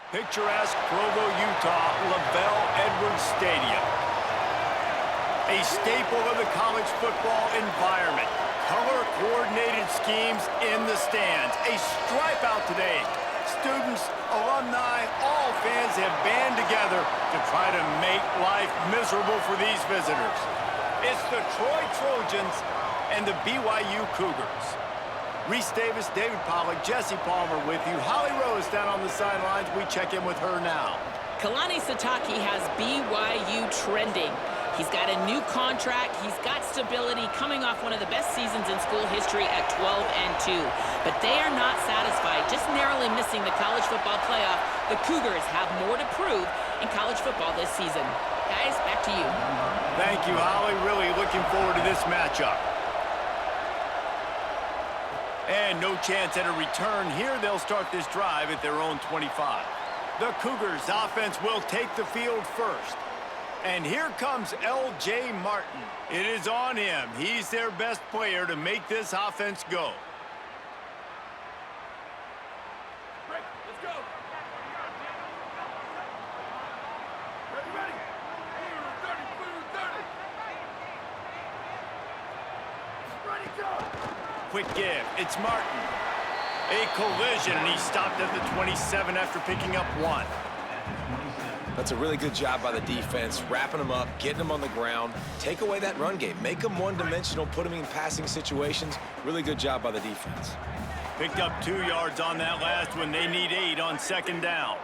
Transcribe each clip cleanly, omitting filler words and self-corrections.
Picturesque Provo, Utah, LaBelle Edwards Stadium. A staple of the college football environment. Color-coordinated schemes in the stands. A stripe out today. Students, alumni, all fans have band together to try to make life miserable for these visitors. It's the Troy Trojans and the BYU Cougars. Reese Davis, David Pollack, Jesse Palmer with you. Holly Rose down on the sidelines. We check in with her now. Kalani Sitake has BYU trending. He's got a new contract. He's got stability coming off one of the best seasons in school history at 12-2. But they are not satisfied, just narrowly missing the college football playoff. The Cougars have more to prove in college football this season. Guys, back to you. Thank you, Holly. Really looking forward to this matchup. And no chance at a return here. They'll start this drive at their own 25. The Cougars offense will take the field first. And here comes L.J. Martin. It is on him. He's their best player to make this offense go. Let's go. Ready. 30. Ready, go. Quick give. It's Martin. A collision, and he stopped at the 27 after picking up 1. That's a really good job by the defense, wrapping them up, getting them on the ground. Take away that run game. Make them one-dimensional, put them in passing situations. Really good job by the defense. Picked up 2 yards on that last one. They need 8 on second down.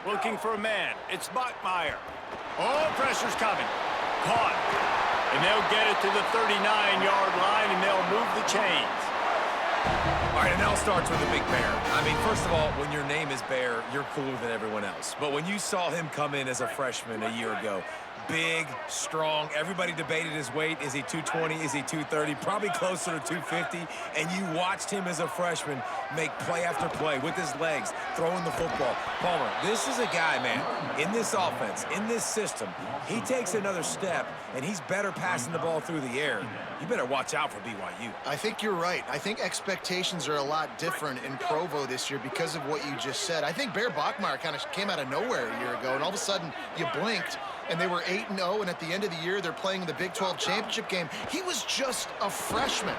Looking for a man. It's Bachmeier. Oh, pressure's coming. Caught. And they'll get it to the 39-yard line, and they'll move the chains. All right, and now starts with a big bear. I mean, first of all, when your name is Bear, you're cooler than everyone else. But when you saw him come in as a freshman a year ago, big, strong, everybody debated his weight. Is he 220? Is he 230? Probably closer to 250. And you watched him as a freshman make play after play with his legs, throwing the football. Palmer, this is a guy, man, in this offense, in this system, he takes another step, and he's better passing the ball through the air. You better watch out for BYU. I think you're right. I think expectations are a lot different in Provo this year because of what you just said. I think Bear Bachmeier kind of came out of nowhere a year ago, and all of a sudden you blinked, and they were 8-0, and at the end of the year, they're playing the Big 12 championship game. He was just a freshman.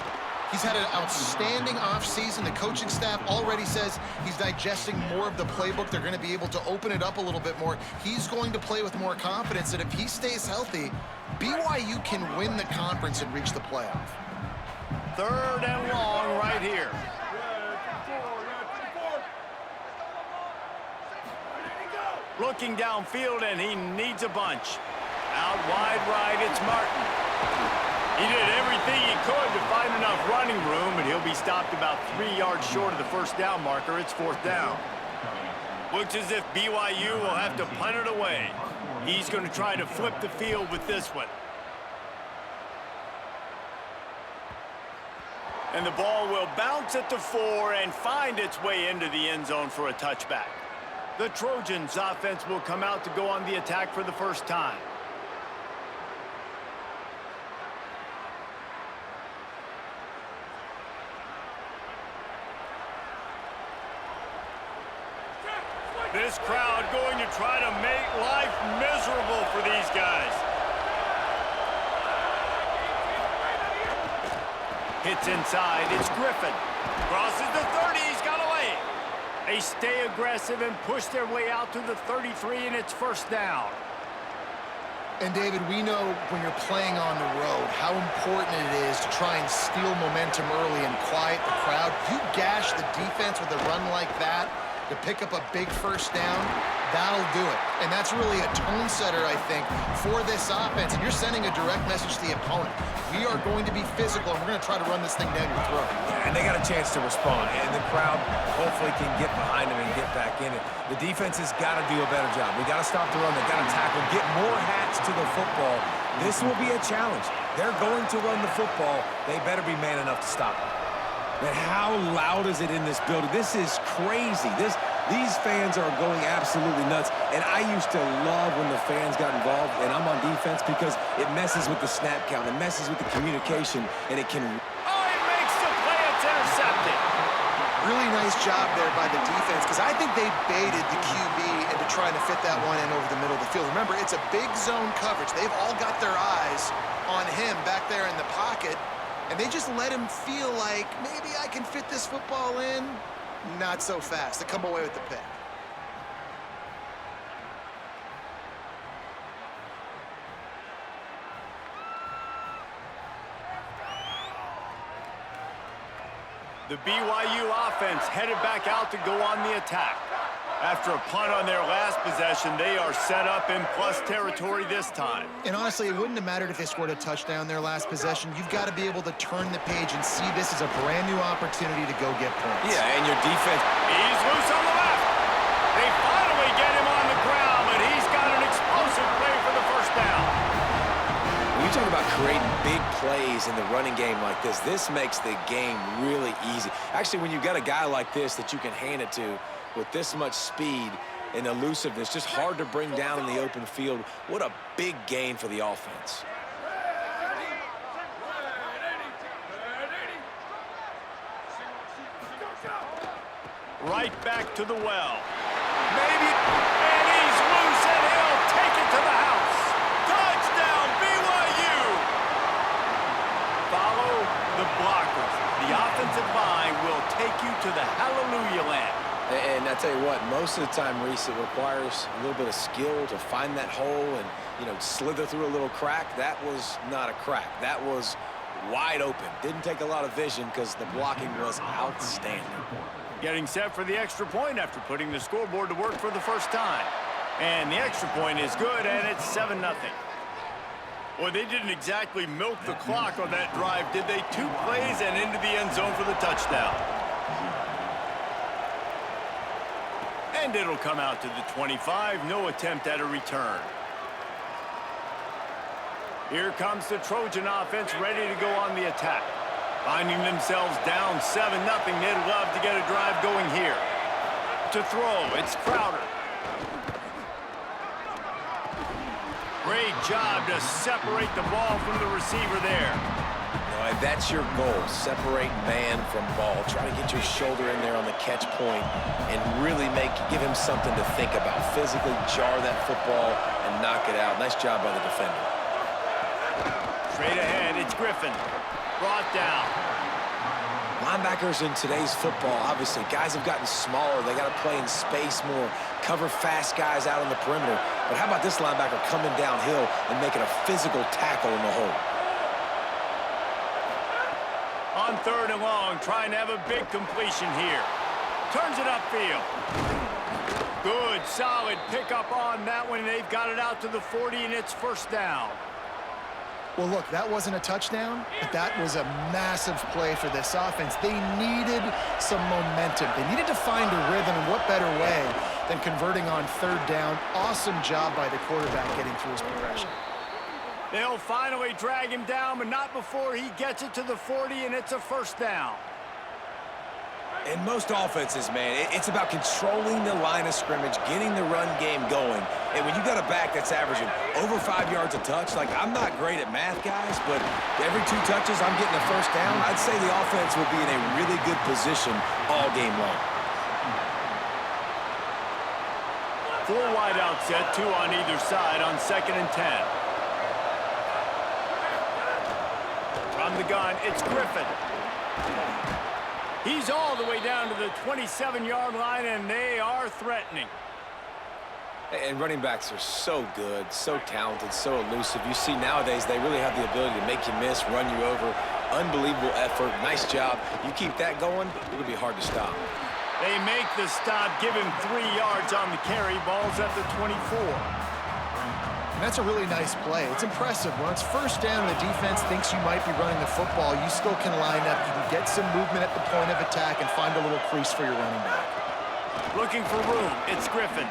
He's had an outstanding offseason. The coaching staff already says he's digesting more of the playbook. They're going to be able to open it up a little bit more. He's going to play with more confidence, and if he stays healthy, BYU can win the conference and reach the playoff. 3rd and long right here. Looking downfield, and he needs a bunch. Out wide right, it's Martin. He did everything he could to find enough running room, and he'll be stopped about 3 yards short of the first down marker. It's 4th down. Looks as if BYU will have to punt it away. He's going to try to flip the field with this one. And the ball will bounce at the 4 and find its way into the end zone for a touchback. The Trojans offense will come out to go on the attack for the first time. This crowd going to try to make life miserable for these guys. Hits inside, it's Griffin. Crosses the 30, he's got away. They stay aggressive and push their way out to the 33, and it's 1st down. And David, we know when you're playing on the road how important it is to try and steal momentum early and quiet the crowd. You gash the defense with a run like that to pick up a big 1st down, that'll do it. And that's really a tone setter, I think, for this offense. And you're sending a direct message to the opponent. We are going to be physical, and we're going to try to run this thing down your throat. Yeah, and they got a chance to respond, and the crowd hopefully can get behind them and get back in it. The defense has got to do a better job. We got to stop the run. They got to tackle, get more hats to the football. This will be a challenge. They're going to run the football. They better be man enough to stop it. Man, how loud is it in this building? This is crazy. These fans are going absolutely nuts. And I used to love when the fans got involved, and I'm on defense because it messes with the snap count. It messes with the communication, and it can... Oh, he makes the play. It's intercepted. Really nice job there by the defense because I think they baited the QB into trying to fit that one in over the middle of the field. Remember, it's a big zone coverage. They've all got their eyes on him back there in the pocket, and they just let him feel like maybe I can fit this football in. Not so fast. They come away with the pick. The BYU offense headed back out to go on the attack. After a punt on their last possession, they are set up in plus territory this time. And honestly, it wouldn't have mattered if they scored a touchdown their last possession. You've got to be able to turn the page and see this as a brand new opportunity to go get points. Yeah, and your defense. He's loose on the left. They finally get him on the ground, but he's got an explosive play for the first down. When you talk about creating big plays in the running game like this makes the game really easy. Actually, when you've got a guy like this that you can hand it to with this much speed and elusiveness, just hard to bring down in the open field, what a big gain for the offense. Right back to the well. Maybe, and he's loose, and he'll take it to the house. Touchdown, BYU! Follow the blockers. The offensive line will take you to the hallelujah land. And I tell you what, most of the time, Reese, it requires a little bit of skill to find that hole and, you know, slither through a little crack. That was not a crack. That was wide open. Didn't take a lot of vision because the blocking was outstanding. Getting set for the extra point after putting the scoreboard to work for the first time. And the extra point is good, and it's 7-0. Well, they didn't exactly milk the clock on that drive, did they? 2 plays and into the end zone for the touchdown. And it'll come out to the 25. No attempt at a return. Here comes the Trojan offense ready to go on the attack. Finding themselves down 7-0, they'd love to get a drive going here. To throw, it's Crowder. Great job to separate the ball from the receiver there. No, that's your goal. Separate man from ball. Try to get your shoulder in there on the catch point and really give him something to think about. Physically jar that football and knock it out. Nice job by the defender. Straight ahead, it's Griffin. Brought down. Linebackers in today's football, obviously, guys have gotten smaller. They got to play in space more, cover fast guys out on the perimeter. But how about this linebacker coming downhill and making a physical tackle in the hole? On 3rd and long, trying to have a big completion here. Turns it upfield. Good, solid pickup on that one. They've got it out to the 40, and it's first down. Well, look, that wasn't a touchdown, but that was a massive play for this offense. They needed some momentum. They needed to find a rhythm, and what better way than converting on 3rd down. Awesome job by the quarterback getting through his progression. They'll finally drag him down, but not before he gets it to the 40, and it's a first down. In most offenses, man, it's about controlling the line of scrimmage, getting the run game going. And when you got a back that's averaging over 5 yards a touch, like, I'm not great at math, guys, but every 2 touches I'm getting a first down, I'd say the offense will be in a really good position all game long. 4 wide out set, 2 on either side on 2nd and 10. From the gun, it's Griffin. He's all the way down to the 27-yard line, and they are threatening. And running backs are so good, so talented, so elusive. You see nowadays they really have the ability to make you miss, run you over. Unbelievable effort. Nice job. You keep that going, it'll be hard to stop. They make the stop, give him 3 yards on the carry. Ball's at the 24. And that's a really nice play. It's impressive. When it's first down, the defense thinks you might be running the football. You still can line up. You can get some movement at the point of attack and find a little crease for your running back. Looking for room. It's Griffin.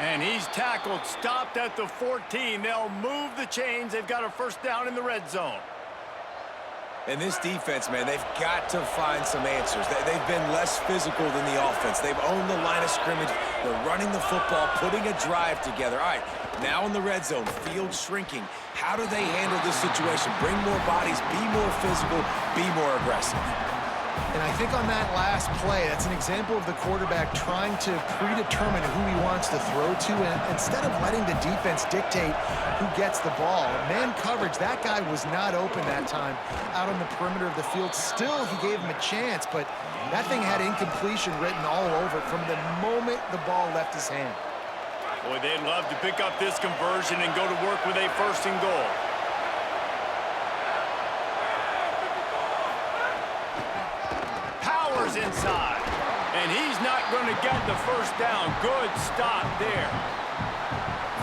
And he's tackled, stopped at the 14. They'll move the chains. They've got a first down in the red zone. And this defense, man, they've got to find some answers. They've been less physical than the offense. They've owned the line of scrimmage. They're running the football, putting a drive together. All right, now in the red zone, field shrinking. How do they handle this situation? Bring more bodies, be more physical, be more aggressive. And I think on that last play, that's an example of the quarterback trying to predetermine who he wants to throw to, and instead of letting the defense dictate who gets the ball. Man coverage, that guy was not open that time out on the perimeter of the field. Still, he gave him a chance, but that thing had incompletion written all over it from the moment the ball left his hand. Boy, they'd love to pick up this conversion and go to work with a 1st and goal. Powers inside, and he's not going to get the 1st down. Good stop there.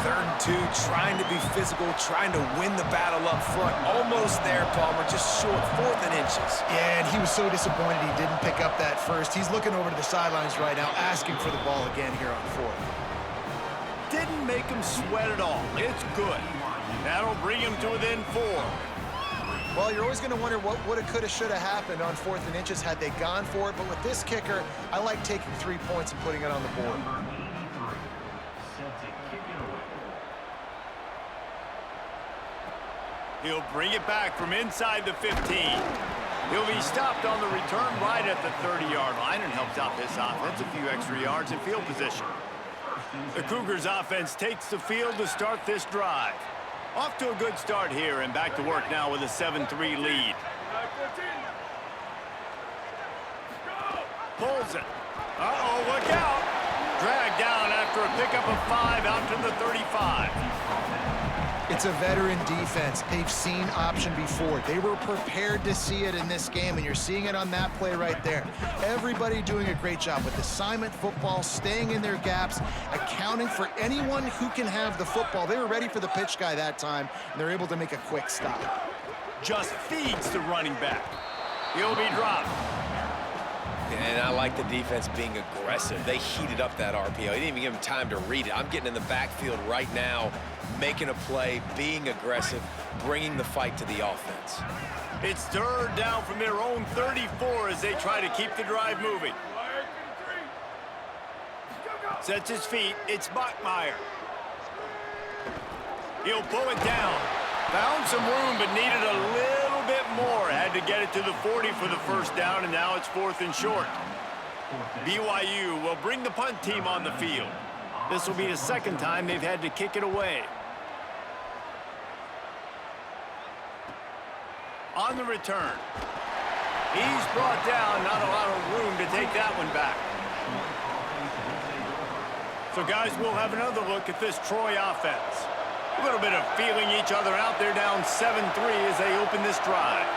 3rd and 2, trying to be physical, trying to win the battle up front. Almost there, Palmer, just short, 4th and inches. Yeah, and he was so disappointed he didn't pick up that 1st. He's looking over to the sidelines right now, asking for the ball again here on 4th. Didn't make him sweat at all. It's good. That'll bring him to within 4. Well, you're always going to wonder what woulda, coulda, shoulda happened on 4th and inches had they gone for it. But with this kicker, I like taking 3 points and putting it on the board. He'll bring it back from inside the 15. He'll be stopped on the return right at the 30-yard line and helps out this offense a few extra yards in field position. The Cougars offense takes the field to start this drive. Off to a good start here and back to work now with a 7-3 lead. Pulls it. Uh-oh, look out. Dragged down after a pickup of 5 out to the 35. It's a veteran defense. They've seen option before. They were prepared to see it in this game, and you're seeing it on that play right there. Everybody doing a great job with assignment football, staying in their gaps, accounting for anyone who can have the football. They were ready for the pitch guy that time, and they're able to make a quick stop. Just feeds the running back. He'll be dropped. And I like the defense being aggressive. They heated up that RPO. They didn't even give him time to read it. I'm getting in the backfield right now, making a play, being aggressive, bringing the fight to the offense. It's 3rd down from their own 34 as they try to keep the drive moving. Sets his feet. It's Bachmeier. He'll pull it down. Found some room, but needed a little bit more. Had to get it to the 40 for the 1st down, and now it's 4th and short. BYU will bring the punt team on the field. This will be the 2nd time they've had to kick it away. On the return. He's brought down, not a lot of room to take that one back. So, guys, we'll have another look at this Troy offense. A little bit of feeling each other out. They're down 7-3 as they open this drive.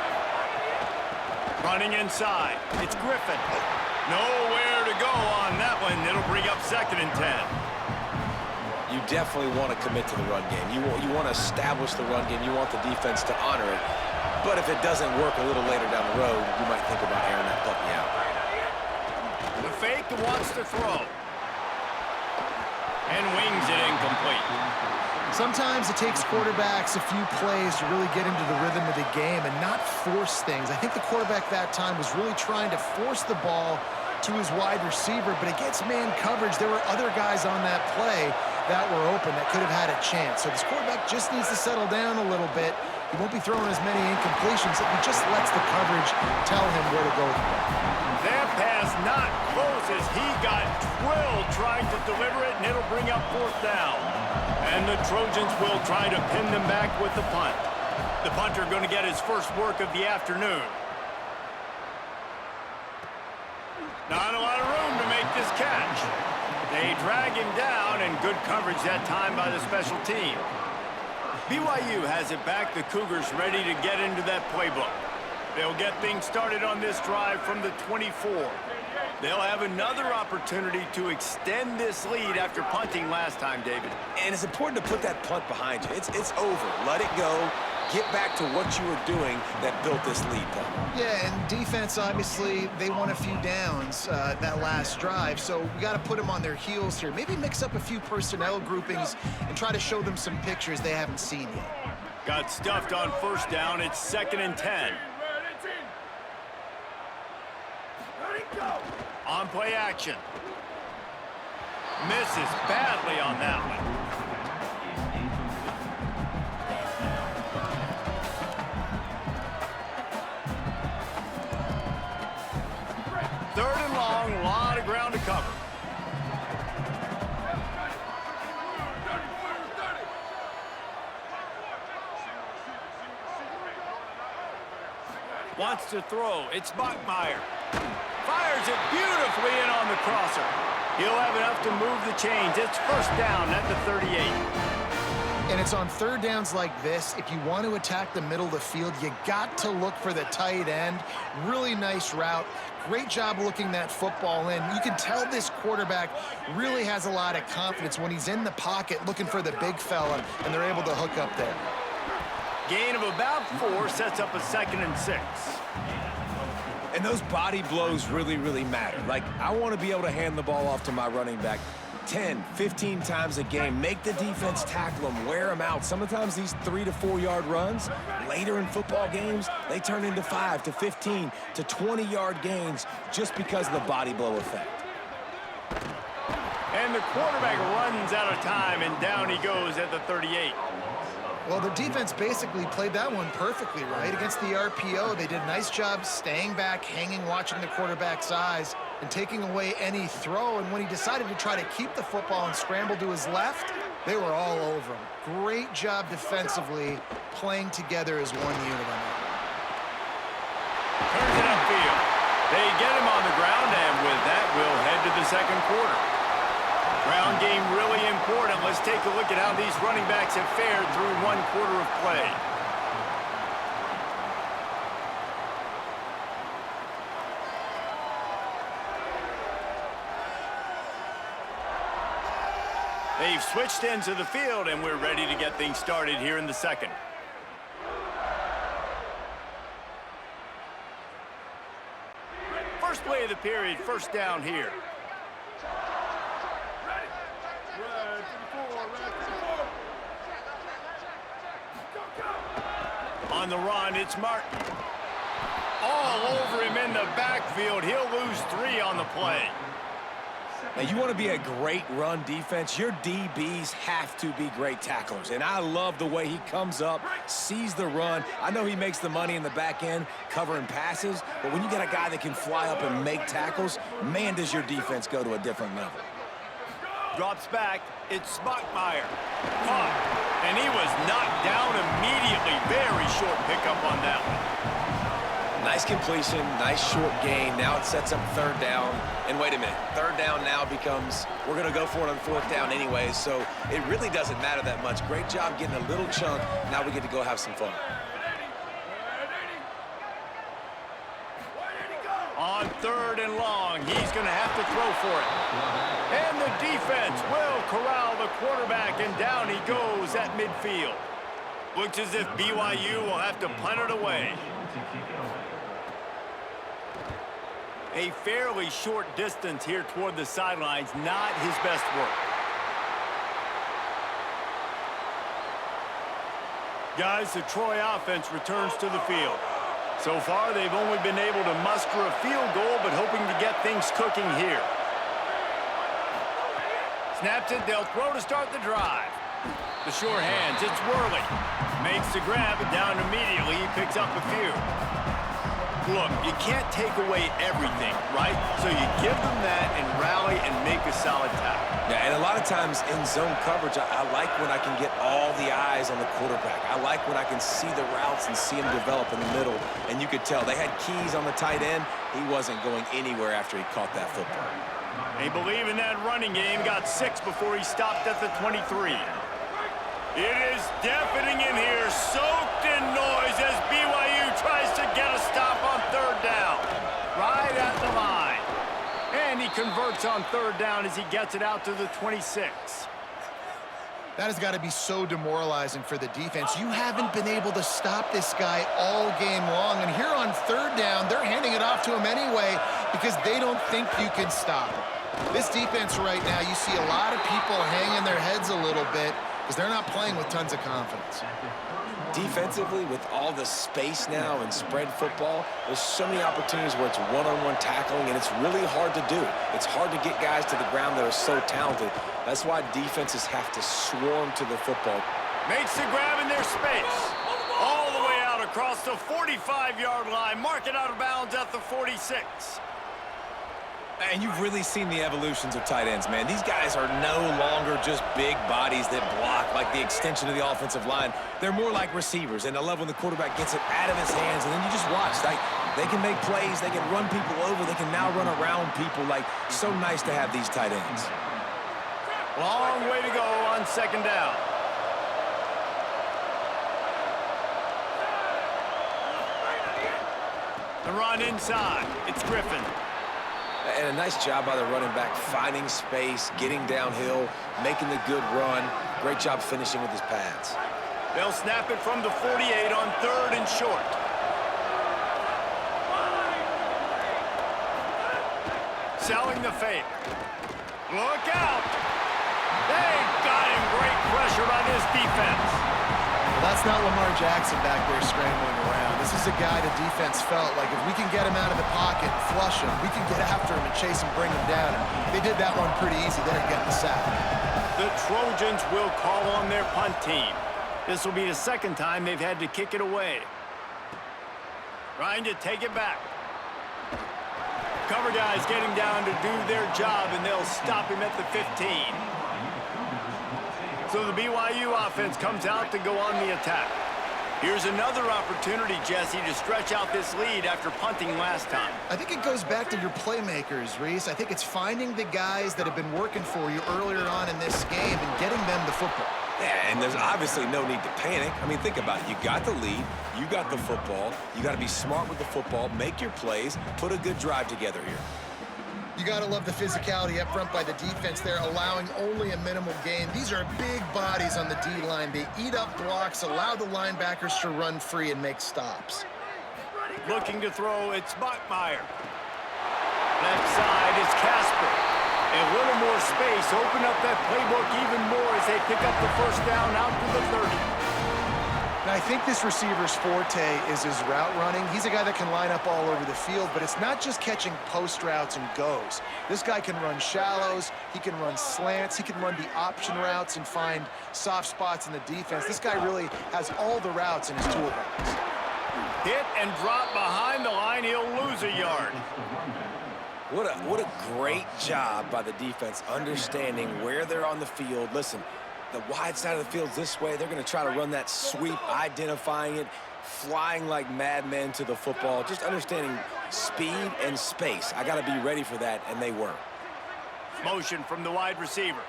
Running inside. It's Griffin. Nowhere to go on that one. It'll bring up 2nd and 10. You definitely want to commit to the run game. You want to establish the run game. You want the defense to honor it. But if it doesn't work a little later down the road, you might think about airing that puppy out. The fake wants to throw. And wings it incomplete. Sometimes it takes quarterbacks a few plays to really get into the rhythm of the game and not force things. I think the quarterback that time was really trying to force the ball to his wide receiver, but against man coverage, there were other guys on that play that were open that could have had a chance. So this quarterback just needs to settle down a little bit. He won't be throwing as many incompletions if he just lets the coverage tell him where to go. That pass not close as he got drilled trying to deliver it, and it'll bring up 4th down. And the Trojans will try to pin them back with the punt. The punter going to get his first work of the afternoon. Not a lot of room to make this catch. They drag him down, and good coverage that time by the special team. BYU has it back. The Cougars ready to get into that playbook. They'll get things started on this drive from the 24. They'll have another opportunity to extend this lead after punting last time, David. And it's important to put that punt behind you. It's over. Let it go. Get back to what you were doing that built this lead, Paul. Yeah, and defense, obviously, they won a few downs that last drive, so we got to put them on their heels here. Maybe mix up a few personnel groupings and try to show them some pictures they haven't seen yet. Got stuffed on 1st down. It's 2nd and 10. On play action. Misses badly on that one. third and long, a lot of ground to cover. Wants to throw. It's Bachmeier. Fires it beautifully in on the crosser. He'll have enough to move the chains. It's first down at the 38. And it's on third downs like this. If you want to attack the middle of the field, you got to look for the tight end. Really nice route. Great job looking that football in. You can tell this quarterback really has a lot of confidence when he's in the pocket looking for the big fella, and they're able to hook up there. Gain of about 4 sets up a 2nd and 6. And those body blows really, really matter. Like, I want to be able to hand the ball off to my running back 10, 15 times a game. Make the defense tackle them, wear them out. Sometimes these 3 to 4 yard runs, later in football games, they turn into 5 to 15 to 20 yard gains just because of the body blow effect. And the quarterback runs out of time, and down he goes at the 38. Well, the defense basically played that one perfectly, right? Against the RPO, they did a nice job staying back, hanging, watching the quarterback's eyes, and taking away any throw. And when he decided to try to keep the football and scramble to his left, they were all over him. Great job defensively, playing together as one unit on that. Turns it upfield. They get him on the ground, and with that, we'll head to the second quarter. Ground game really important. Let's take a look at how these running backs have fared through 1 quarter of play. They've switched into the field, and we're ready to get things started here in the second. First play of the period, first down here. On the run, it's Martin. All over him in the backfield. He'll lose 3 on the play. Now, you want to be a great run defense, your DBs have to be great tacklers. And I love the way he comes up, sees the run. I know he makes the money in the back end covering passes, but when you got a guy that can fly up and make tackles, man, does your defense go to a different level. Drops back. It's Bachmeier. Caught. And he was knocked down immediately. Very short pickup on that one. Nice completion, nice short gain. Now it sets up third down. And wait a minute, third down now becomes, we're going to go for it on fourth down anyways, so it really doesn't matter that much. Great job getting a little chunk. Now we get to go have some fun. On third and long, he's going to have to throw for it. And the defense will corral the quarterback, and down he goes at midfield. Looks as if BYU will have to punt it away. A fairly short distance here toward the sidelines, not his best work. Guys, the Troy offense returns to the field. So far, they've only been able to muster a field goal, but hoping to get things cooking here. Snaps it, they'll throw to start the drive. The sure hands, it's Worley. Makes the grab, and down immediately, he picks up a few. Look, you can't take away everything, right? So you give them that and rally and make a solid tackle. Yeah, and a lot of times in zone coverage, I like when I can get all the eyes on the quarterback. I like when I can see the routes and see him develop in the middle. And you could tell they had keys on the tight end. He wasn't going anywhere after he caught that football. They believe in that running game. Got 6 before he stopped at the 23. It is deafening in here, soaked in noise as BYU tries to get a stop on third down. Right at the line. And he converts on third down as he gets it out to the 26. That has got to be so demoralizing for the defense. You haven't been able to stop this guy all game long. And here on third down, they're handing it off to him anyway because they don't think you can stop him. This defense right now, you see a lot of people hanging their heads a little bit because they're not playing with tons of confidence. Defensively, with all the space now and spread football, there's so many opportunities where it's one-on-one tackling, and it's really hard to do. It's hard to get guys to the ground that are so talented. That's why defenses have to swarm to the football. Makes the grab in their space. All the way out across the 45-yard line. Mark it out of bounds at the 46. And you've really seen the evolutions of tight ends, man. These guys are no longer just big bodies that block like the extension of the offensive line. They're more like receivers, and I love when the quarterback gets it out of his hands, and then you just watch. Like, they can make plays, they can run people over, they can now run around people. Like, so nice to have these tight ends. Long way to go on second down. The run inside. It's Griffin. And a nice job by the running back, finding space, getting downhill, making the good run. Great job finishing with his pads. They'll snap it from the 48 on 3rd and short. Selling the fake. Look out! They got him. Great pressure on his defense. Well, that's not Lamar Jackson back there scrambling around. This is a guy the defense felt like if we can get him out of the pocket and flush him, we can get after him and chase him, bring him down. And they did that one pretty easy there, getting the sack. The Trojans will call on their punt team. This will be the second time they've had to kick it away. Trying to take it back. Cover guys getting down to do their job, and they'll stop him at the 15. So the BYU offense comes out to go on the attack. Here's another opportunity, Jesse, to stretch out this lead after punting last time. I think it goes back to your playmakers, Reese. I think it's finding the guys that have been working for you earlier on in this game and getting them the football. Yeah, and there's obviously no need to panic. I mean, think about it. You got the lead. You got the football. You got to be smart with the football, make your plays, put a good drive together here. You got to love the physicality up front by the defense there, allowing only a minimal gain. These are big bodies on the D-line. They eat up blocks, allow the linebackers to run free and make stops. Looking to throw, it's Bachmeier. Left side is Casper. A little more space, open up that playbook even more as they pick up the first down out to the 30. Now, I think this receiver's forte is his route running. He's a guy that can line up all over the field, but it's not just catching post routes and goes. This guy can run shallows, he can run slants, he can run the option routes and find soft spots in the defense. This guy really has all the routes in his toolbox. Hit and drop behind the line, he'll lose a yard. What a great job by the defense understanding where they're on the field. Listen, the wide side of the field's this way. They're going to try to run that sweep, identifying it, flying like madmen to the football, just understanding speed and space. I got to be ready for that, and they were. Motion from the wide receiver.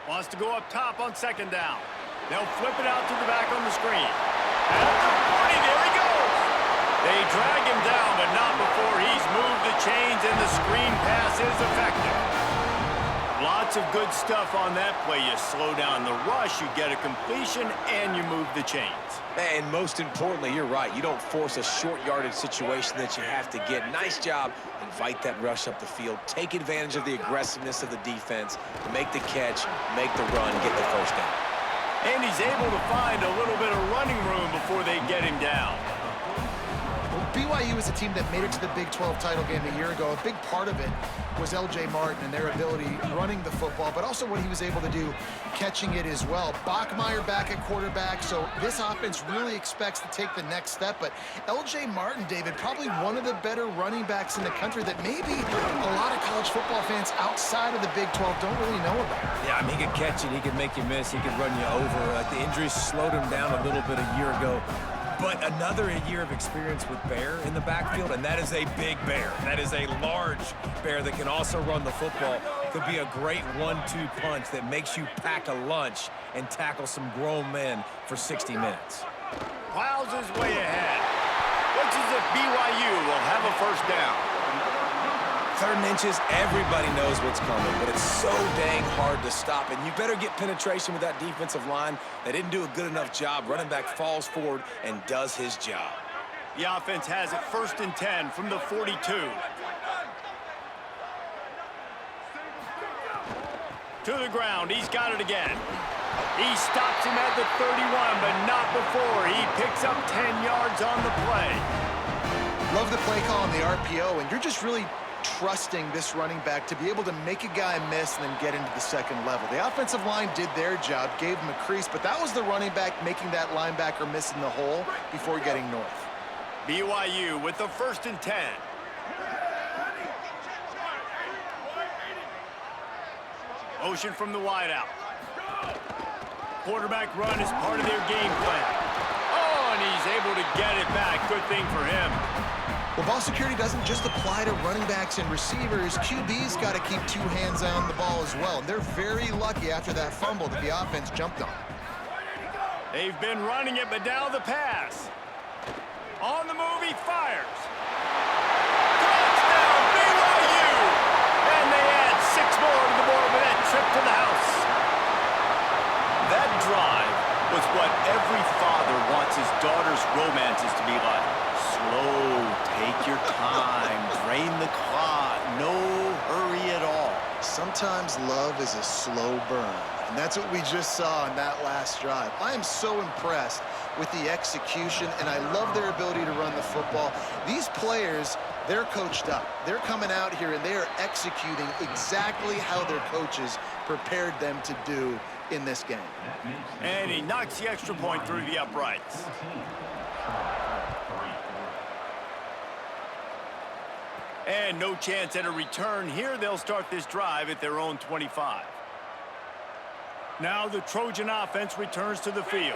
Wants to go up top on second down. They'll flip it out to the back on the screen. At the 40, there he goes. They drag him down, but not before he's moved the chains, and the screen pass is effective. Lots of good stuff on that play. You slow down the rush, you get a completion, and you move the chains. And most importantly, you're right. You don't force a short yardage situation that you have to get. Nice job. Invite that rush up the field. Take advantage of the aggressiveness of the defense. Make the catch, make the run, get the first down. And he's able to find a little bit of running room before they get him down. BYU is a team that made it to the Big 12 title game a year ago. A big part of it was L.J. Martin and their ability running the football, but also what he was able to do catching it as well. Bachmeier back at quarterback, so this offense really expects to take the next step. But L.J. Martin, David, probably one of the better running backs in the country that maybe a lot of college football fans outside of the Big 12 don't really know about. Yeah, I mean, he could catch it, he could make you miss, he could run you over. The injuries slowed him down a little bit a year ago. But another year of experience with Bear in the backfield, and that is a big Bear. That is a large Bear that can also run the football. Could be a great 1-2 punch that makes you pack a lunch and tackle some grown men for 60 minutes. Plows his way ahead. Looks as if BYU will have a first down. 3rd and inches, everybody knows what's coming, but it's so dang hard to stop. And you better get penetration with that defensive line. They didn't do a good enough job. Running back falls forward and does his job. The offense has it 1st and 10 from the 42. To the ground, he's got it again. He stops him at the 31, but not before he picks up 10 yards on the play. Love the play call on the RPO, and you're just really trusting this running back to be able to make a guy miss and then get into the second level. The offensive line did their job, gave him a crease, but that was the running back making that linebacker miss in the hole before getting north. BYU with the 1st and 10. Motion from the wideout. Quarterback run is part of their game plan. Oh, and he's able to get it back. Good thing for him. Well, ball security doesn't just apply to running backs and receivers. QB's got to keep two hands on the ball as well. And they're very lucky after that fumble that the offense jumped on. They've been running it, but now the pass. On the move, he fires. Touchdown, BYU! And they add 6 more to the board with that trip to the house. That drive was what every father wants his daughter's romances to be like. Slow, take your time, drain the clock, no hurry at all. Sometimes love is a slow burn. And that's what we just saw in that last drive. I am so impressed with the execution, and I love their ability to run the football. These players, they're coached up. They're coming out here, and they are executing exactly how their coaches prepared them to do in this game. And he knocks the extra point through the uprights. And no chance at a return here. They'll start this drive at their own 25. Now the Trojan offense returns to the field.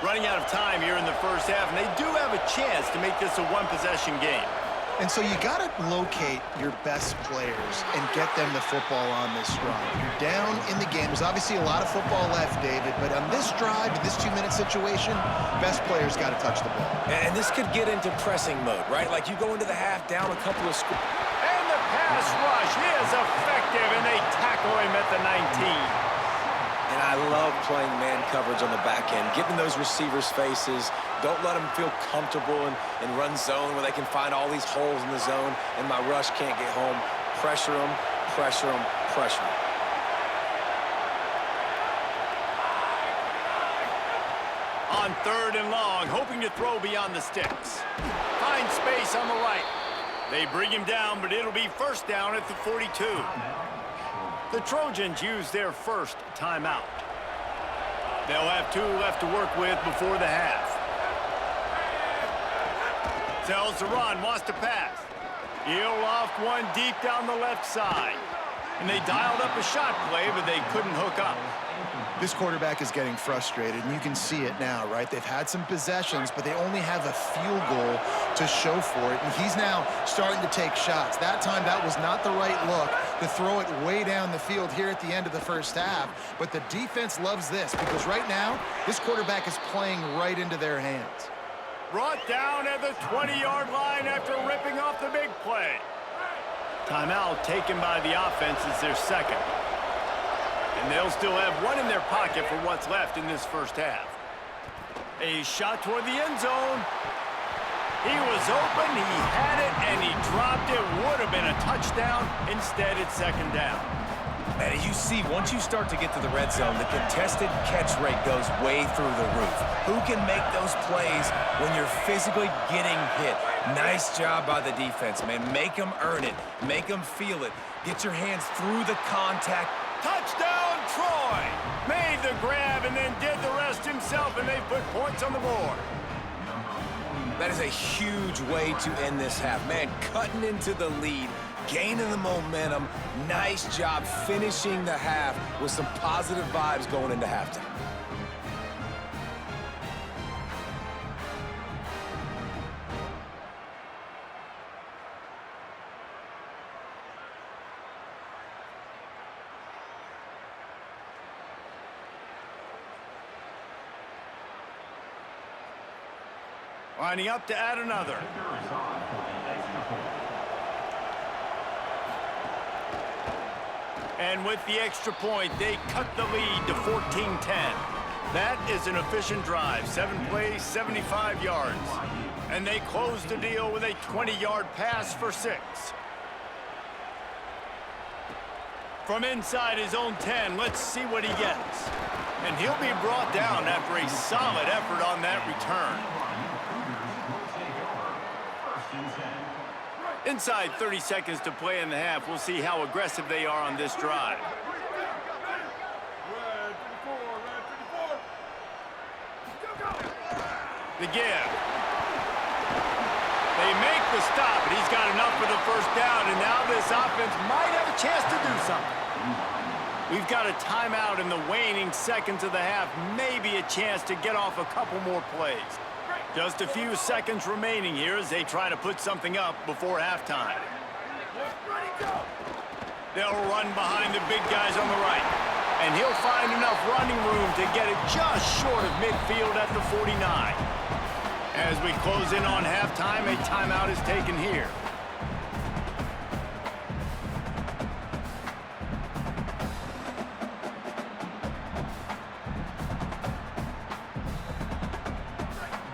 Running out of time here in the first half, and they do have a chance to make this a one-possession game. And so you got to locate your best players and get them the football on this drive. You're down in the game. There's obviously a lot of football left, David, but on this drive, in this 2-minute situation, best players got to touch the ball. And this could get into pressing mode, right? Like you go into the half down a couple of scores. And the pass rush is effective, and they tackle him at the 19. And I love playing man coverage on the back end, getting those receivers' faces. Don't let them feel comfortable in run zone where they can find all these holes in the zone, and my rush can't get home. Pressure them, pressure them, pressure them. On 3rd and long, hoping to throw beyond the sticks. Find space on the right. They bring him down, but it'll be first down at the 42. The Trojans use their first timeout. They'll have 2 left to work with before the half. Tells the run, wants to pass. He'll loft one deep down the left side. And they dialed up a shot play, but they couldn't hook up. This quarterback is getting frustrated, and you can see it now, right? They've had some possessions, but they only have a field goal to show for it, and he's now starting to take shots. That time, that was not the right look to throw it way down the field here at the end of the first half, but the defense loves this because right now, this quarterback is playing right into their hands. Brought down at the 20-yard line after ripping off the big play. Timeout taken by the offense is their second. And they'll still have one in their pocket for what's left in this first half. A shot toward the end zone. He was open, he had it, and he dropped it. Would have been a touchdown. Instead, it's second down. And you see, once you start to get to the red zone, the contested catch rate goes way through the roof. Who can make those plays when you're physically getting hit? Nice job by the defense, man. Make them earn it. Make them feel it. Get your hands through the contact. Touchdown, Troy! Made the grab and then did the rest himself, and they put points on the board. That is a huge way to end this half. Man, cutting into the lead, gaining the momentum. Nice job finishing the half with some positive vibes going into halftime. Lining up to add another. And with the extra point, they cut the lead to 14-10. That is an efficient drive. 7 plays, 75 yards. And they close the deal with a 20-yard pass for 6. From inside his own 10, let's see what he gets. And he'll be brought down after a solid effort on that return. Inside 30 seconds to play in the half. We'll see how aggressive they are on this drive. The give. They make the stop, but he's got enough for the first down, and now this offense might have a chance to do something. We've got a timeout in the waning seconds of the half. Maybe a chance to get off a couple more plays. Just a few seconds remaining here as they try to put something up before halftime. They'll run behind the big guys on the right. And he'll find enough running room to get it just short of midfield at the 49. As we close in on halftime, a timeout is taken here.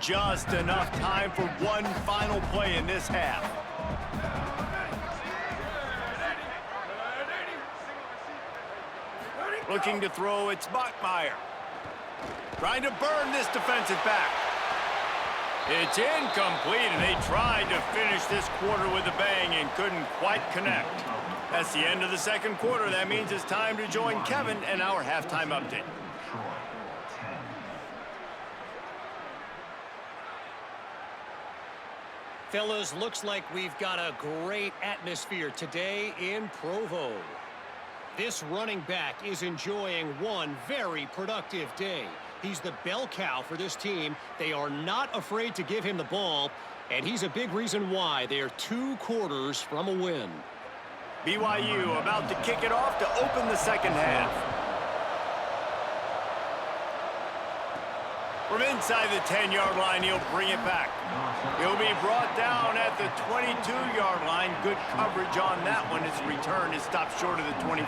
Just enough time for one final play in this half. Looking to throw, it's Bachmeier. Trying to burn this defensive back. It's incomplete, and they tried to finish this quarter with a bang and couldn't quite connect. That's the end of the second quarter. That means it's time to join Kevin and our halftime update. Fellas, looks like we've got a great atmosphere today in Provo. This running back is enjoying one very productive day. He's the bell cow for this team. They are not afraid to give him the ball, and he's a big reason why they are 2 quarters from a win. BYU about to kick it off to open the second half. From inside the 10-yard line, he'll bring it back. He'll be brought down at the 22-yard line. Good coverage on that one. His return is stopped short of the 25.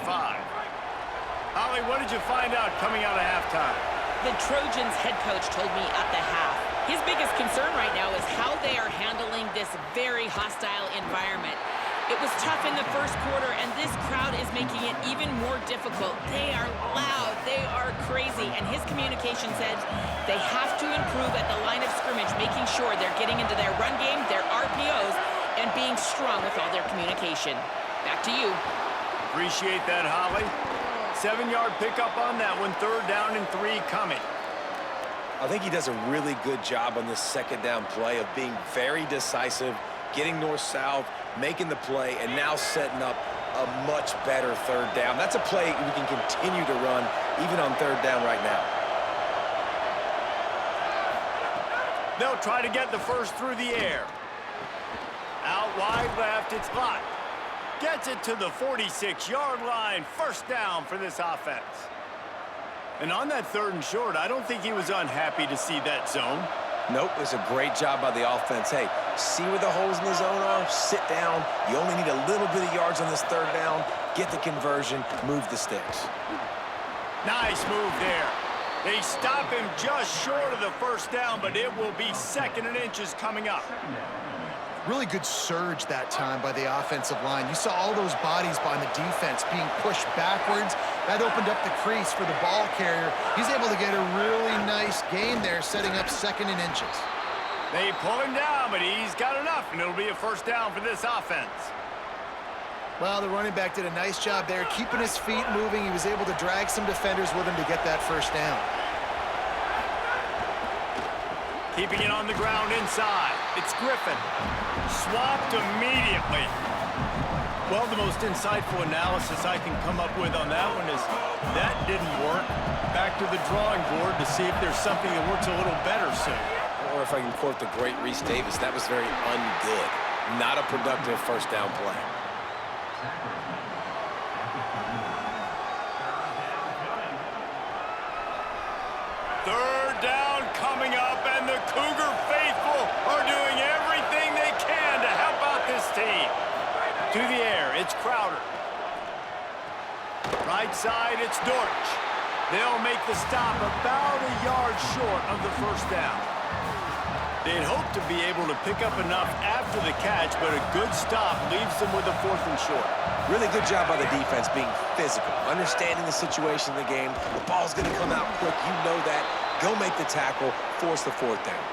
Holly, what did you find out coming out of halftime? The Trojans head coach told me at the half, his biggest concern right now is how they are handling this very hostile environment. It was tough in the first quarter, and this crowd is making it even more difficult. They are loud. They are crazy. And his communication said they have to improve at the line of scrimmage, making sure they're getting into their run game, their RPOs, and being strong with all their communication. Back to you. Appreciate that, Holly. 7-yard pickup on that one. 3rd down and 3 coming. I think he does a really good job on this second down play of being very decisive, getting north-south, making the play, and now setting up a much better 3rd down. That's a play we can continue to run even on 3rd down right now. They'll try to get the first through the air. Out wide left, it's Lott. Gets it to the 46-yard line. 1st down for this offense. And on that 3rd and short, I don't think he was unhappy to see that zone. Nope, it's a great job by the offense. Hey, see where the holes in the zone are? Sit down. You only need a little bit of yards on this 3rd down. Get the conversion, move the sticks. Nice move there. They stop him just short of the 1st down, but it will be 2nd and inches coming up. Really good surge that time by the offensive line. You saw all those bodies behind the defense being pushed backwards. That opened up the crease for the ball carrier. He's able to get a really nice gain there, setting up 2nd and inches. They pull him down, but he's got enough, and it'll be a 1st down for this offense. Well, the running back did a nice job there, keeping his feet moving. He was able to drag some defenders with him to get that 1st down. Keeping it on the ground inside. It's Griffin. Swapped immediately. Well, the most insightful analysis I can come up with on that one is that didn't work. Back to the drawing board to see if there's something that works a little better soon. Or if I can quote the great Reese Davis, that was very ungood. Not a productive 1st down play. Third down coming up, and the Cougar faithful are doing everything they can to help out this team. To the air, it's Crowder. Right side, it's Dortch. They'll make the stop about a yard short of the 1st down. They'd hope to be able to pick up enough after the catch, but a good stop leaves them with a 4th and short. Really good job by the defense being physical, understanding the situation in the game. The ball's going to come out quick. You know that. Go make the tackle, force the 4th down.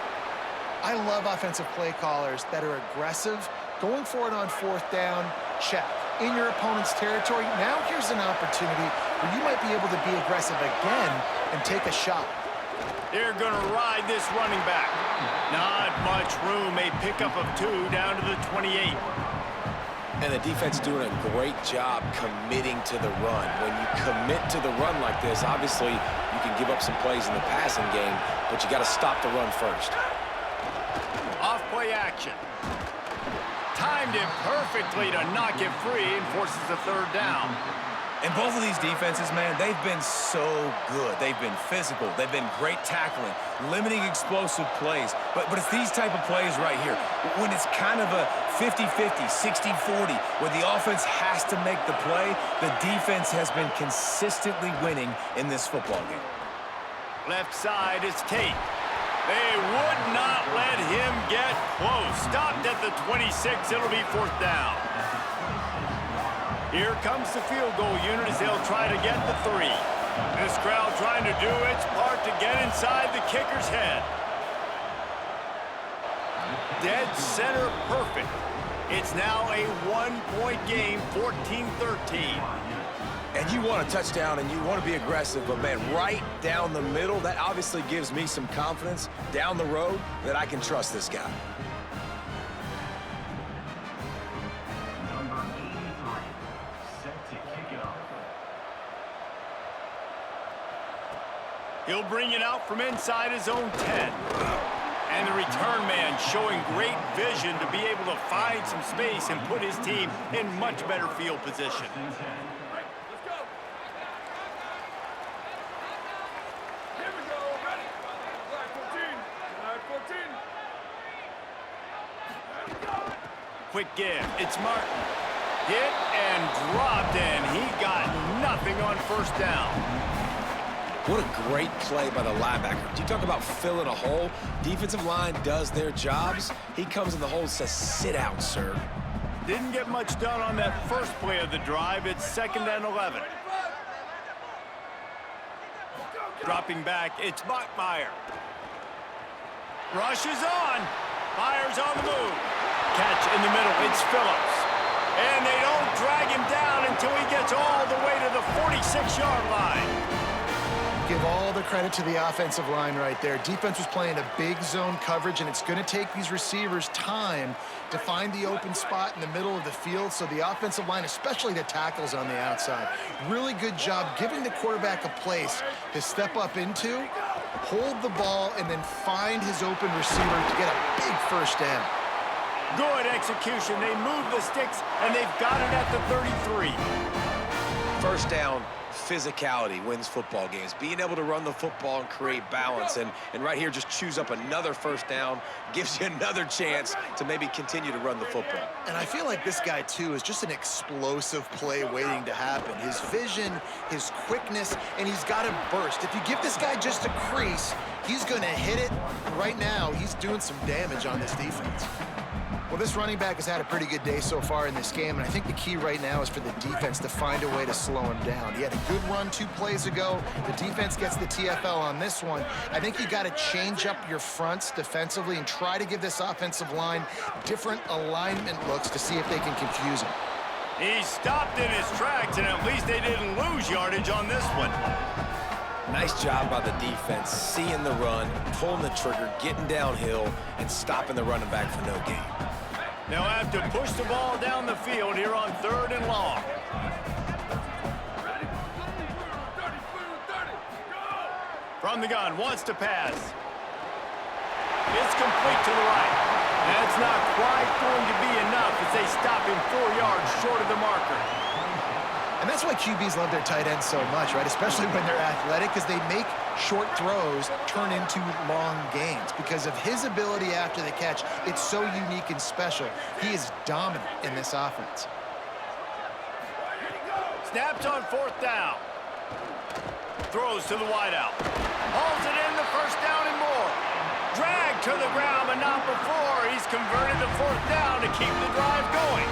I love offensive play callers that are aggressive. Going for it on 4th down, check. In your opponent's territory, now here's an opportunity where you might be able to be aggressive again and take a shot. They're going to ride this running back. Not much room. A pickup of 2 down to the 28. And the defense doing a great job committing to the run. When you commit to the run like this, obviously you can give up some plays in the passing game, but you got to stop the run first. Off play action. Timed it perfectly to knock it free and forces a third down. And both of these defenses, man, they've been so good. They've been physical. They've been great tackling, limiting explosive plays. But it's these type of plays right here, when it's kind of a 50-50, 60-40, where the offense has to make the play, the defense has been consistently winning in this football game. Left side is Tate. They would not let him get close. Stopped at the 26. It'll be fourth down. Here comes the field goal unit as they'll try to get the 3. This crowd trying to do its part to get inside the kicker's head. Dead center perfect. It's now a 1-point game, 14-13. And you want a touchdown and you want to be aggressive, but man, right down the middle, that obviously gives me some confidence down the road that I can trust this guy. He'll bring it out from inside his own 10. And the return man showing great vision to be able to find some space and put his team in much better field position. Let's go. Here we go. Ready. Flag 14. Flag 14. Let's go. Quick give. It's Martin. Hit and dropped, and he got nothing on first down. What a great play by the linebacker. You talk about filling a hole. Defensive line does their jobs. He comes in the hole and says, sit out, sir. Didn't get much done on that first play of the drive. It's 2nd and 11. Dropping back, it's Bachmeier. Rushes on. Fires on the move. Catch in the middle, it's Phillips. And they don't drag him down until he gets all the way to the 46-yard line. Give all the credit to the offensive line right there. Defense was playing a big zone coverage, and it's going to take these receivers time to find the open spot in the middle of the field. So the offensive line, especially the tackles on the outside, really good job giving the quarterback a place to step up into, hold the ball, and then find his open receiver to get a big first down. Good execution. They move the sticks, and they've got it at the 33. First down, physicality wins football games. Being able to run the football and create balance. And right here, just choose up another first down, gives you another chance to maybe continue to run the football. And I feel like this guy, too, is just an explosive play waiting to happen. His vision, his quickness, and he's got a burst. If you give this guy just a crease, he's going to hit it. And right now, he's doing some damage on this defense. Well, this running back has had a pretty good day so far in this game, and I think the key right now is for the defense to find a way to slow him down. He had a good run 2 plays ago. The defense gets the TFL on this one. I think you got to change up your fronts defensively and try to give this offensive line different alignment looks to see if they can confuse him. He stopped in his tracks, and at least they didn't lose yardage on this one. Nice job by the defense, seeing the run, pulling the trigger, getting downhill, and stopping the running back for no gain. They'll have to push the ball down the field here on 3rd and long. From the gun, wants to pass. It's complete to the right. That's not quite going to be enough as they stop him 4 yards short of the marker. And that's why QBs love their tight ends so much, right? Especially when they're athletic, because they make short throws turn into long gains. Because of his ability after the catch, it's so unique and special. He is dominant in this offense. Snaps on 4th down. Throws to the wideout. Hauls it in, the first down and more. Dragged to the ground, but not before. He's converted the 4th down to keep the drive going.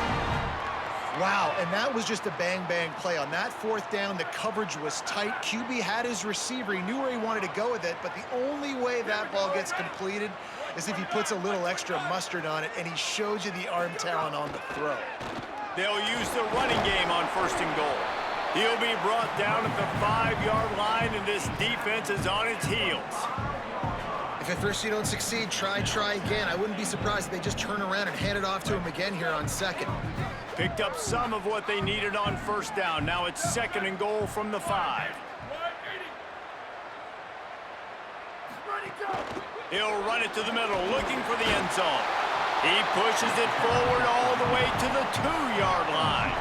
Wow, and that was just a bang-bang play. On that 4th down, the coverage was tight. QB had his receiver. He knew where he wanted to go with it, but the only way that ball gets completed is if he puts a little extra mustard on it, and he shows you the arm talent on the throw. They'll use the running game on 1st and goal. He'll be brought down at the 5-yard line, and this defense is on its heels. If at first you don't succeed, try again. I wouldn't be surprised if they just turn around and hand it off to him again here on second. Picked up some of what they needed on first down. Now it's 2nd and goal from the 5. He'll run it to the middle, looking for the end zone. He pushes it forward all the way to the 2-yard line.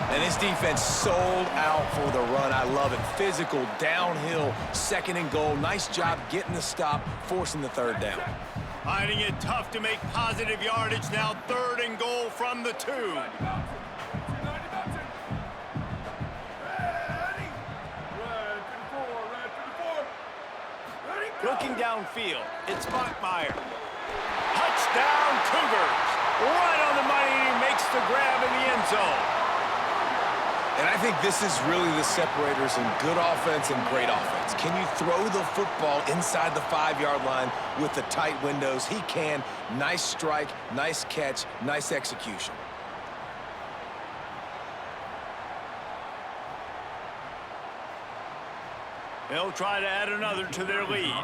And his defense sold out for the run. I love it. Physical, downhill, 2nd and goal. Nice job getting the stop, forcing the 3rd down. Finding it tough to make positive yardage. Now 3rd and goal from the 2. Looking downfield, it's Bachmeier. Touchdown, Cougars. Right on the money, and he makes the grab in the end zone. And I think this is really the separators in good offense and great offense. Can you throw the football inside the 5-yard line with the tight windows? He can. Nice strike, nice catch, nice execution. They'll try to add another to their lead.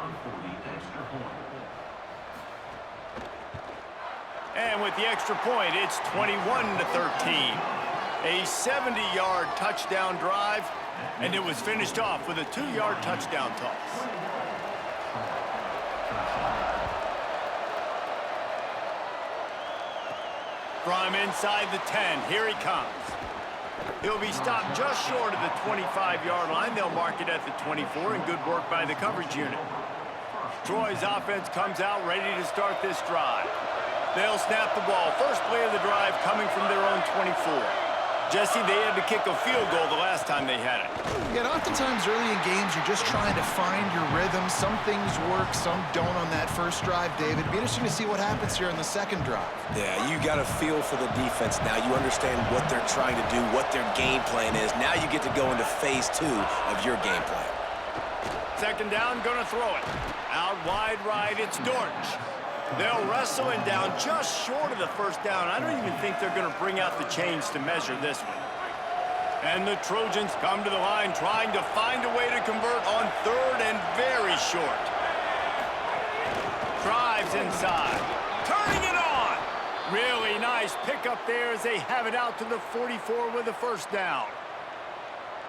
And with the extra point, it's 21-13. A 70-yard touchdown drive, and it was finished off with a 2-yard touchdown toss. From inside the 10, here he comes. He'll be stopped just short of the 25-yard line. They'll mark it at the 24, and good work by the coverage unit. Troy's offense comes out ready to start this drive. They'll snap the ball. First play of the drive coming from their own 24. Jesse, they had to kick a field goal the last time they had it. Yeah, and oftentimes early in games, you're just trying to find your rhythm. Some things work, some don't on that first drive, David. It'd be interesting to see what happens here in the second drive. Yeah, you got a feel for the defense now. You understand what they're trying to do, what their game plan is. Now you get to go into phase 2 of your game plan. 2nd down, gonna throw it. Out wide right, it's Dortch. They'll wrestle him down just short of the 1st down. I don't even think they're going to bring out the chains to measure this one. And the Trojans come to the line trying to find a way to convert on 3rd and very short. Drives inside. Turning it on. Really nice pickup there as they have it out to the 44 with the 1st down.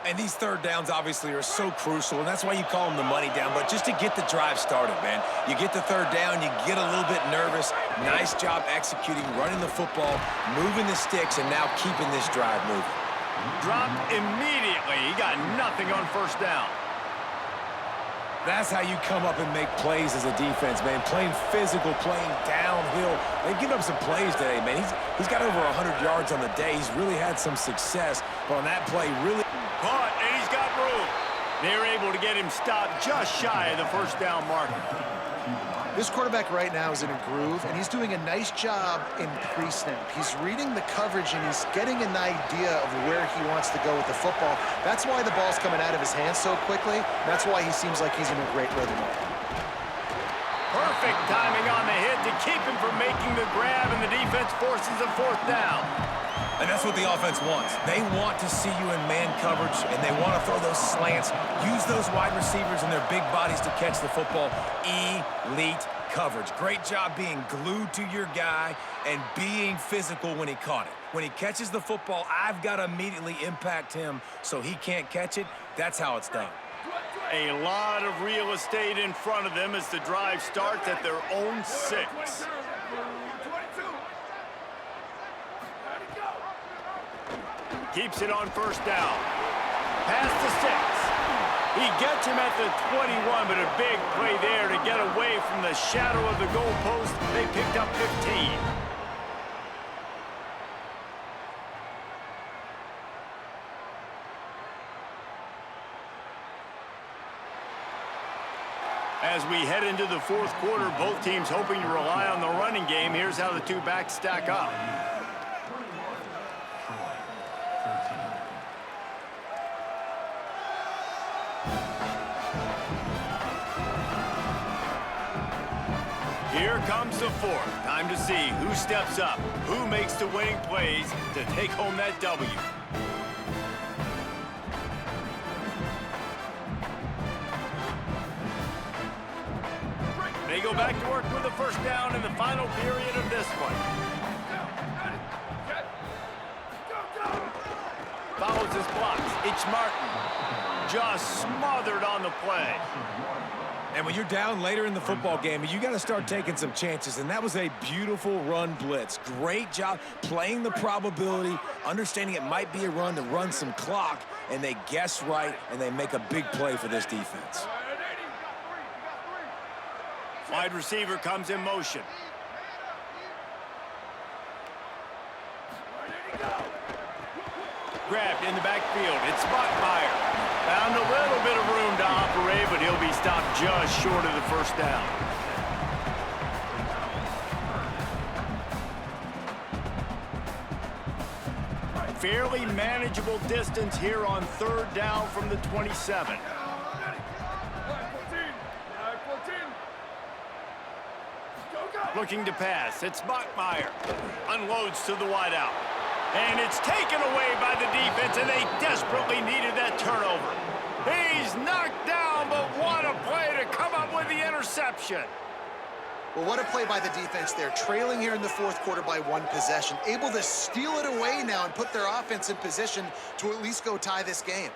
And these 3rd downs obviously are so crucial, and that's why you call them the money down. But just to get the drive started, man, you get the 3rd down, you get a little bit nervous. Nice job executing, running the football, moving the sticks, and now keeping this drive moving. Dropped immediately. He got nothing on 1st down. That's how you come up and make plays as a defense, man. Playing physical, playing downhill. They've given up some plays today, man. He's got over 100 yards on the day. He's really had some success. But on that play, really... Caught, and he's got room. They're able to get him stopped just shy of the 1st down marker. This quarterback right now is in a groove, and he's doing a nice job in pre-snap. He's reading the coverage, and he's getting an idea of where he wants to go with the football. That's why the ball's coming out of his hands so quickly. That's why he seems like he's in a great rhythm. Perfect timing on the hit to keep him from making the grab, and the defense forces a 4th down. And that's what the offense wants. They want to see you in man coverage, and they want to throw those slants, use those wide receivers and their big bodies to catch the football. Elite coverage. Great job being glued to your guy and being physical when he caught it. When he catches the football, I've got to immediately impact him so he can't catch it. That's how it's done. A lot of real estate in front of them as the drive starts at their own 6. Keeps it on 1st down. Past the 6. He gets him at the 21, but a big play there to get away from the shadow of the goalpost. They picked up 15. As we head into the 4th quarter, both teams hoping to rely on the running game. Here's how the two backs stack up. Here comes the 4th. Time to see who steps up, who makes the winning plays to take home that W. go back to work with a first down in the final period of this one. Follows his blocks. It's Martin. Just smothered on the play. And when you're down later in the football game, you got to start taking some chances, and that was a beautiful run blitz. Great job playing the probability, understanding it might be a run to run some clock, and they guess right, and they make a big play for this defense. Wide receiver comes in motion. Grabbed in the backfield. It's Buckmeyer. Found a little bit of room to operate, but he'll be stopped just short of the first down. Fairly manageable distance here on third down from the 27. Looking to pass. It's Buckmeyer. Unloads to the wideout. And it's taken away by the defense, and they desperately needed that turnover. He's knocked down, but what a play to come up with the interception. Well, what a play by the defense there. Trailing here in the fourth quarter by one possession. Able to steal it away now and put their offense in position to at least go tie this game.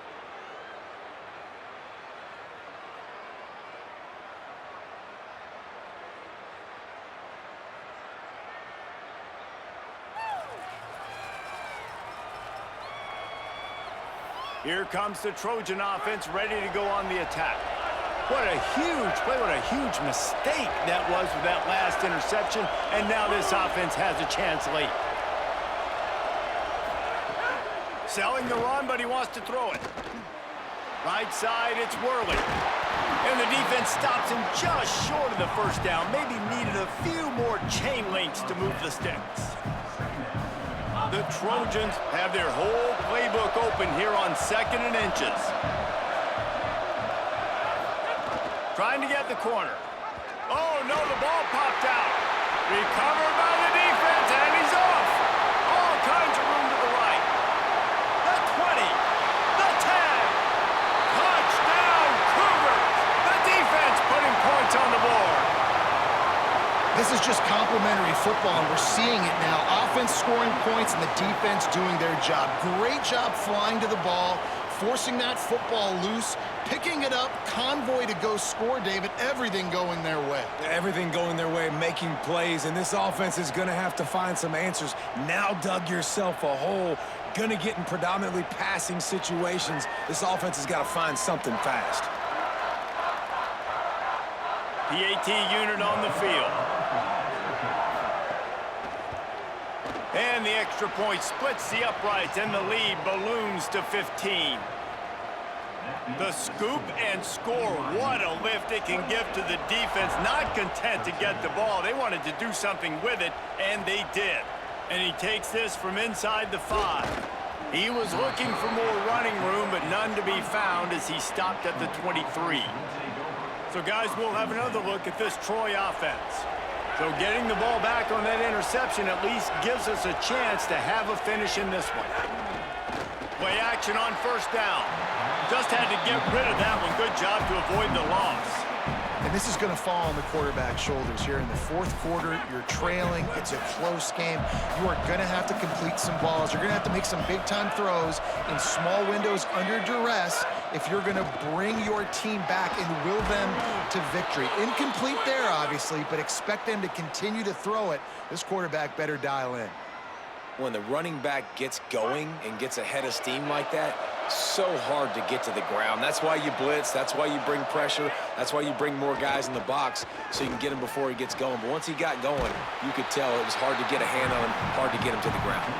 Here comes the Trojan offense ready to go on the attack. What a huge play, what a huge mistake that was with that last interception, and now this offense has a chance late. Selling the run, but he wants to throw it. Right side, it's Worley. And the defense stops him just short of the first down. Maybe needed a few more chain links to move the sticks. The Trojans have their whole playbook open here on 2nd and inches. Trying to get the corner. Oh, no, the ball popped out. Recovered by the defense, and he's off. All kinds of room to the right. The 20, the 10. Touchdown, Cougars. The defense putting points on the board. This is just complimentary football, and we're seeing it now. Offense scoring points and the defense doing their job. Great job flying to the ball, forcing that football loose, picking it up, convoy to go score, David. Everything going their way. Everything going their way, making plays, and this offense is going to have to find some answers. Now dug yourself a hole, going to get in predominantly passing situations. This offense has got to find something fast. PAT unit on the field. And the extra point splits the uprights, and the lead balloons to 15. The scoop and score. What a lift it can give to the defense. Not content to get the ball. They wanted to do something with it, and they did. And he takes this from inside the 5. He was looking for more running room, but none to be found as he stopped at the 23. So, guys, we'll have another look at this Troy offense. So getting the ball back on that interception at least gives us a chance to have a finish in this one. Play action on first down. Just had to get rid of that one. Good job to avoid the loss. And this is going to fall on the quarterback's shoulders here in the fourth quarter. You're trailing. It's a close game. You are going to have to complete some balls. You're going to have to make some big-time throws in small windows under duress if you're going to bring your team back and will them to victory. Incomplete there, obviously, but expect them to continue to throw it. This quarterback better dial in. When the running back gets going and gets ahead of steam like that, so hard to get to the ground. That's why you blitz. That's why you bring pressure. That's why you bring more guys in the box so you can get him before he gets going. But once he got going, you could tell it was hard to get a hand on him, hard to get him to the ground.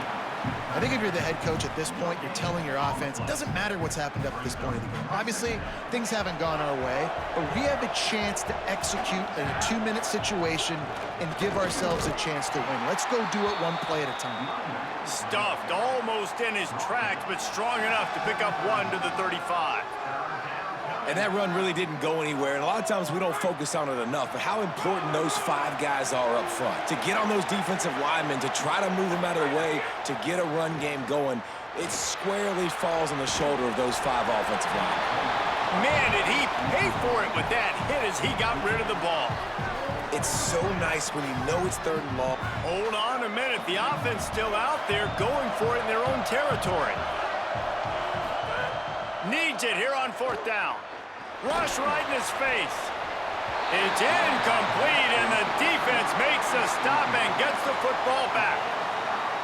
I think if you're the head coach at this point, you're telling your offense, it doesn't matter what's happened up at this point of the game. Obviously, things haven't gone our way, but we have a chance to execute in a 2-minute situation and give ourselves a chance to win. Let's go do it one play at a time. Stuffed almost in his tracks, but strong enough to pick up one to the 35. And that run really didn't go anywhere. And a lot of times we don't focus on it enough, but how important those 5 guys are up front. To get on those defensive linemen, to try to move them out of the way, to get a run game going, it squarely falls on the shoulder of those 5 offensive linemen. Man, did he pay for it with that hit as he got rid of the ball. It's so nice when you know it's 3rd and long. Hold on a minute. The offense still out there going for it in their own territory. Needs it here on 4th down. Rush right in his face. It's incomplete, and the defense makes a stop and gets the football back.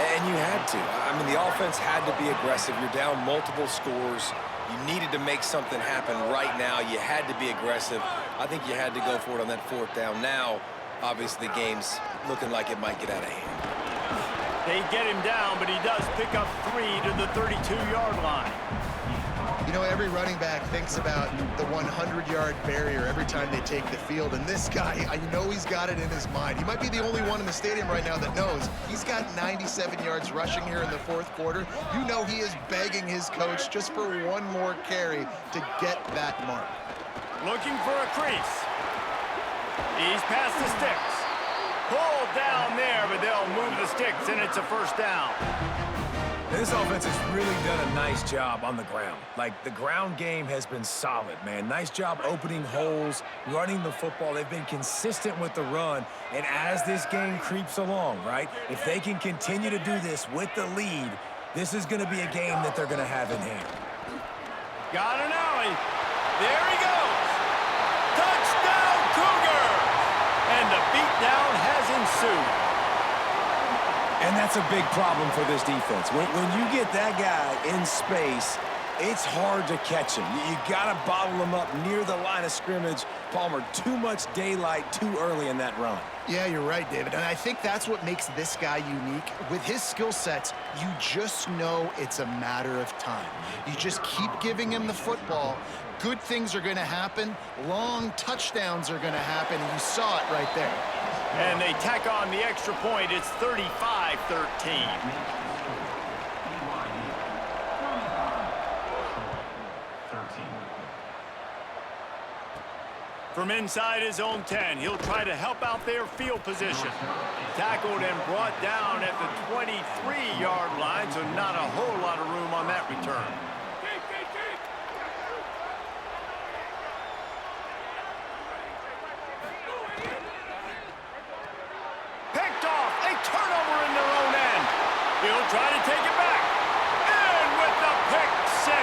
And you had to. I mean, the offense had to be aggressive. You're down multiple scores. You needed to make something happen right now. You had to be aggressive. I think you had to go for it on that 4th down. Now, obviously, the game's looking like it might get out of hand. They get him down, but he does pick up 3 to the 32-yard line. You know, every running back thinks about the 100-yard barrier every time they take the field, and this guy, I know he's got it in his mind. He might be the only one in the stadium right now that knows he's got 97 yards rushing here in the 4th quarter. You know he is begging his coach just for one more carry to get that mark. Looking for a crease. He's past the sticks. Pulled down there, but they'll move the sticks, and it's a 1st down. This offense has really done a nice job on the ground. Like, the ground game has been solid, man. Nice job opening holes, running the football. They've been consistent with the run. And as this game creeps along, right, if they can continue to do this with the lead, this is going to be a game that they're going to have in hand. Got an alley. There he goes. Touchdown, Cougars! And the beatdown has ensued. And that's a big problem for this defense. When you get that guy in space, it's hard to catch him. You got to bottle him up near the line of scrimmage. Palmer, too much daylight too early in that run. Yeah, you're right, David. And I think that's what makes this guy unique. With his skill sets, you just know it's a matter of time. You just keep giving him the football. Good things are going to happen. Long touchdowns are going to happen. And you saw it right there. And they tack on the extra point. It's 35-13. From inside his own 10, he'll try to help out their field position. Tackled and brought down at the 23-yard line, so not a whole lot of room on that return. Turnover in their own end. He'll try to take it back. And with the pick 6.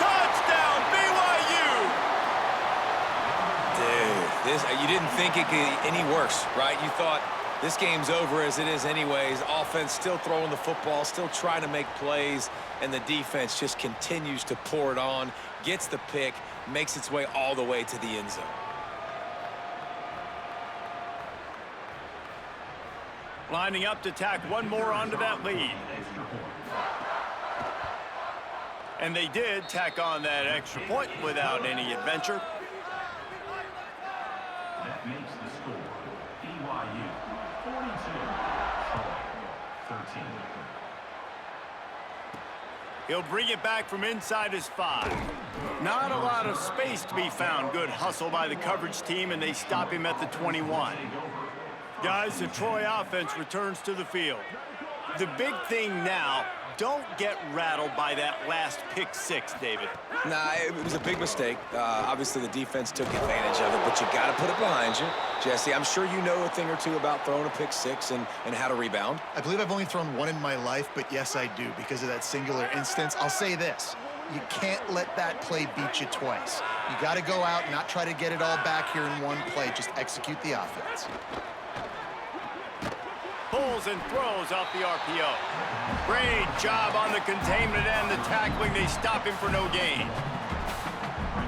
Touchdown, BYU. Dude, you didn't think it could get any worse, right? You thought this game's over as it is anyways. Offense still throwing the football, still trying to make plays, and the defense just continues to pour it on, gets the pick, makes its way all the way to the end zone. Lining up to tack one more onto that lead. And they did tack on that extra point without any adventure. That makes the score BYU 42, 13. He'll bring it back from inside his 5. Not a lot of space to be found. Good hustle by the coverage team, and they stop him at the 21. Guys, the Troy offense returns to the field. The big thing now, don't get rattled by that last pick 6, David. Nah, it was a big mistake. Obviously, the defense took advantage of it, but you got to put it behind you. Jesse, I'm sure you know a thing or two about throwing a pick 6 and how to rebound. I believe I've only thrown one in my life, but yes, I do because of that singular instance. I'll say this. You can't let that play beat you twice. You got to go out and not try to get it all back here in one play. Just execute the offense. Pulls and throws off the RPO. Great job on the containment and the tackling. They stop him for no gain.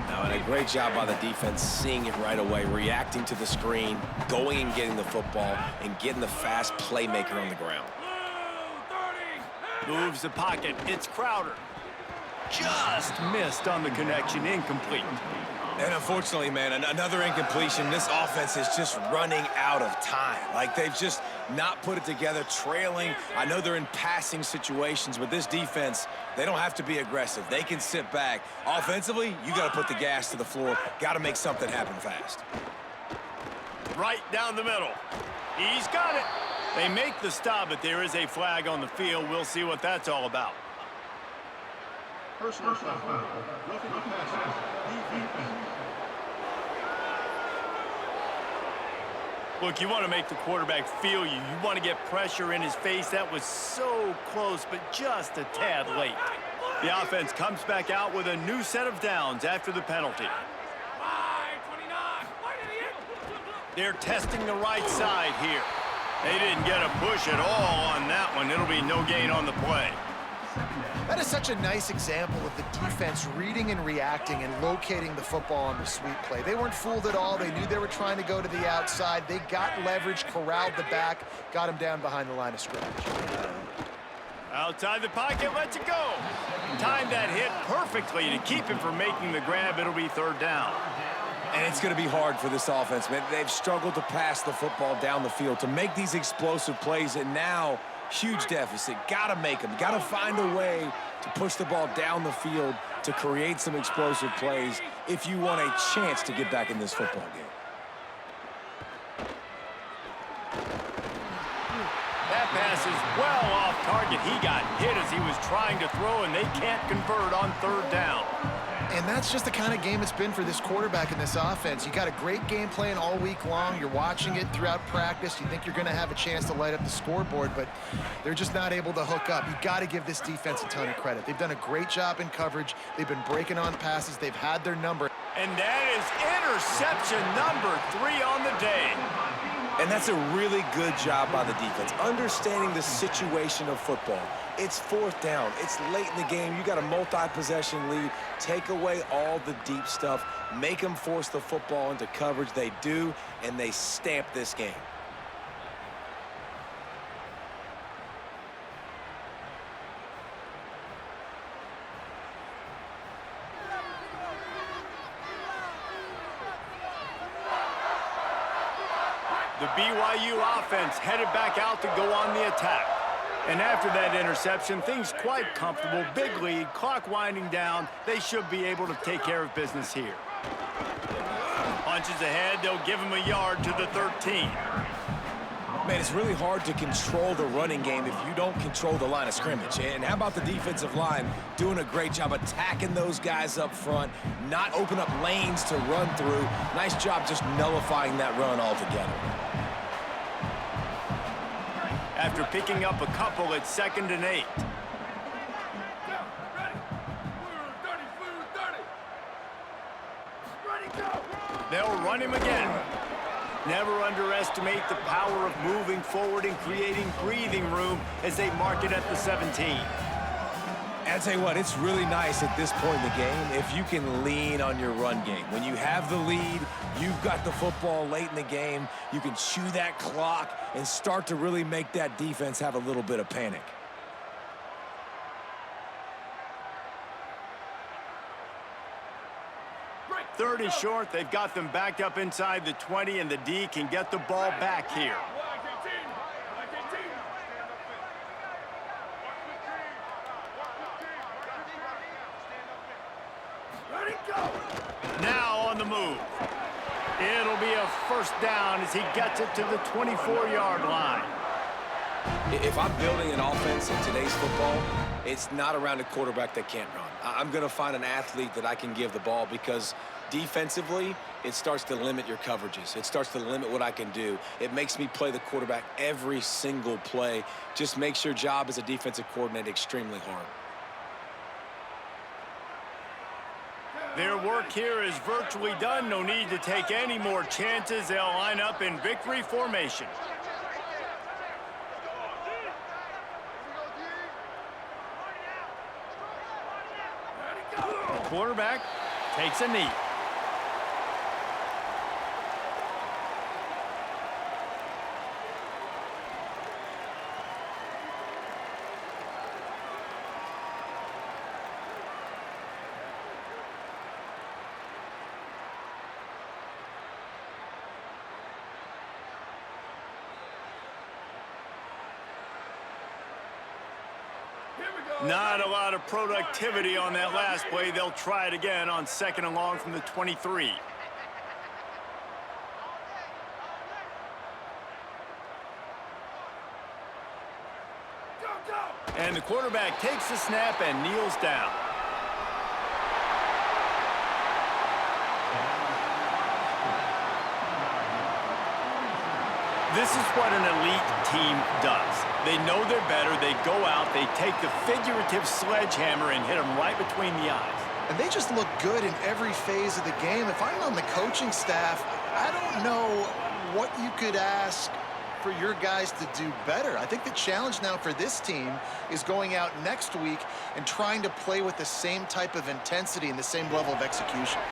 Now, and a great job by the defense seeing it right away, reacting to the screen, going and getting the football, and getting the fast playmaker on the ground. Moves the pocket. It's Crowder. Just missed on the connection. Incomplete. And unfortunately, man, another incompletion. This offense is just running out of time. Like, they've just not put it together, trailing. I know they're in passing situations, but this defense, they don't have to be aggressive. They can sit back. Offensively, you got to put the gas to the floor. Got to make something happen fast. Right down the middle. He's got it. They make the stop, but there is a flag on the field. We'll see what that's all about. Personal foul. Roughing the passes. Defense. Look, you want to make the quarterback feel you. You want to get pressure in his face. That was so close, but just a tad late. The offense comes back out with a new set of downs after the penalty. They're testing the right side here. They didn't get a push at all on that one. It'll be no gain on the play. That is such a nice example of the defense reading and reacting and locating the football on the sweep play. They weren't fooled at all. They knew they were trying to go to the outside. They got leverage, corralled the back, got him down behind the line of scrimmage. Outside the pocket, lets it go. Timed that hit perfectly to keep him from making the grab. It'll be third down. And it's going to be hard for this offense, man. They've struggled to pass the football down the field, to make these explosive plays, and now huge deficit. Got to make them. Got to find a way to push the ball down the field to create some explosive plays if you want a chance to get back in this football game. That pass is well off target. He got hit as he was trying to throw, and they can't convert on third down. And that's just the kind of game it's been for this quarterback in this offense. You got a great game plan all week long. You're watching it throughout practice. You think you're going to have a chance to light up the scoreboard, but they're just not able to hook up. You got to give this defense a ton of credit. They've done a great job in coverage. They've been breaking on passes. They've had their number. And that is interception number 3 on the day. And that's a really good job by the defense, understanding the situation of football. It's fourth down. It's late in the game. You got a multi-possession lead. Take away all the deep stuff. Make them force the football into coverage. They do, and they stamp this game. The BYU offense headed back out to go on the attack. And after that interception, things quite comfortable. Big lead, clock winding down. They should be able to take care of business here. Punches ahead, they'll give him a yard to the 13. Man, it's really hard to control the running game if you don't control the line of scrimmage. And how about the defensive line doing a great job attacking those guys up front, not open up lanes to run through. Nice job just nullifying that run altogether. After picking up a couple, it's 2nd and 8. They'll run him again. Never underestimate the power of moving forward and creating breathing room as they mark it at the 17. And I tell you what, it's really nice at this point in the game if you can lean on your run game. When you have the lead, you've got the football late in the game, you can chew that clock and start to really make that defense have a little bit of panic. Third is short. They've got them backed up inside the 20, and the D can get the ball back here. Now on the move. It'll be a first down as he gets it to the 24-yard line. If I'm building an offense in today's football, it's not around a quarterback that can't run. I'm going to find an athlete that I can give the ball because defensively, it starts to limit your coverages. It starts to limit what I can do. It makes me play the quarterback every single play. Just makes your job as a defensive coordinator extremely hard. Their work here is virtually done. No need to take any more chances. They'll line up in victory formation. The quarterback takes a knee. Not a lot of productivity on that last play. They'll try it again on 2nd and long from the 23. And the quarterback takes the snap and kneels down. This is what an elite team does. They know they're better. They go out, they take the figurative sledgehammer and hit them right between the eyes. And they just look good in every phase of the game. If I'm on the coaching staff, I don't know what you could ask for your guys to do better. I think the challenge now for this team is going out next week and trying to play with the same type of intensity and the same level of execution.